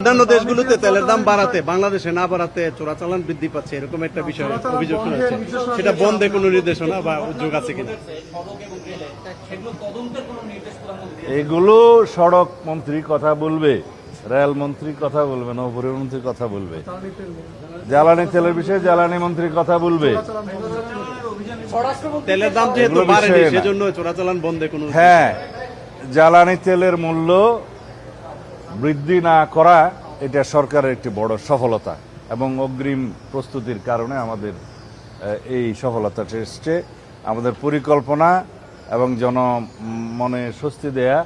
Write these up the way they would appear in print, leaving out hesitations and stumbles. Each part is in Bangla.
অন্যান্য দেশগুলোতে তেলের দাম বাড়াতে বাংলাদেশে না বাড়াতে চোরাচালান বৃদ্ধি পাচ্ছে এরকম একটা বিষয় অভিযোগ শোনাচ্ছে। সেটা বন্ধে কোনো নির্দেশনা বা উদ্যোগ আছে কিনা? এগুলো সড়ক মন্ত্রী কথা বলবে, রেল মন্ত্রী কথা বলবে, নৌপরিবহন মন্ত্রী কথা বলবে, জ্বালানি তেলের বিষয়ে জ্বালানি মন্ত্রী কথা বলবে। তেলের দাম যেহেতু বাড়েনি সেজন্য চোরাচালান বন্ধে কোনো হ্যাঁ, জ্বালানি তেলের মূল্য বৃদ্ধি না করা এটা সরকারের একটি বড় সফলতা এবং অগ্রিম প্রস্তুতির কারণে আমাদের এই সফলতাটা এসছে। আমাদের পরিকল্পনা এবং জনমনে স্বস্তি দেয়া,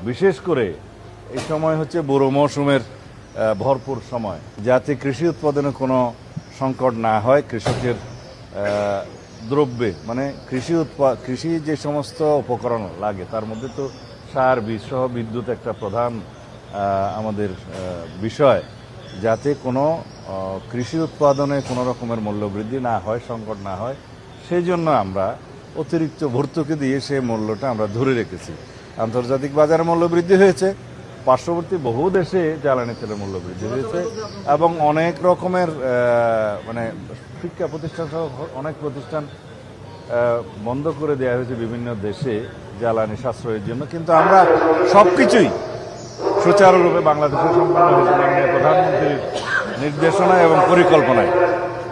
বিশেষ করে এই সময় হচ্ছে বোরো মৌসুমের ভরপুর সময়, যাতে কৃষি উৎপাদনে কোনো সংকট না হয়। কৃষকের দ্রব্যে মানে কৃষি যে সমস্ত উপকরণ লাগে তার মধ্যে তো সার, বীজ সহ বিদ্যুৎ একটা প্রধান আমাদের বিষয়, যাতে কোনো কৃষি উৎপাদনে কোনো রকমের মূল্য বৃদ্ধি না হয়, সংকট না হয়, সেই জন্য আমরা অতিরিক্ত ভর্তুকি দিয়ে সেই মূল্যটা আমরা ধরে রেখেছি। আন্তর্জাতিক বাজারে মূল্য বৃদ্ধি হয়েছে, পার্শ্ববর্তী বহু দেশে জ্বালানি তেলের মূল্য বৃদ্ধি হয়েছে এবং অনেক রকমের মানে শিক্ষা প্রতিষ্ঠান সহ অনেক প্রতিষ্ঠান বন্ধ করে দেওয়া হয়েছে বিভিন্ন দেশে জ্বালানি সাশ্রয়ের জন্য। কিন্তু আমরা সবকিছুই সুচারুরূপে বাংলাদেশে সম্পন্ন হয়েছে মাননীয় প্রধানমন্ত্রীর নির্দেশনায় এবং পরিকল্পনায়।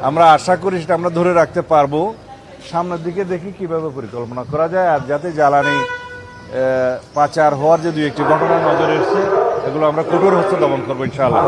আমরা আশা করি সেটা আমরা ধরে রাখতে পারবো। সামনের দিকে দেখি কিভাবে পরিকল্পনা করা যায়, আর যাতে জ্বালানি পাচার হওয়ার যে দুই একটি ঘটনা নজরে এসছে, এগুলো আমরা কঠোর হস্তে দমন করবো ইনশাআল্লাহ।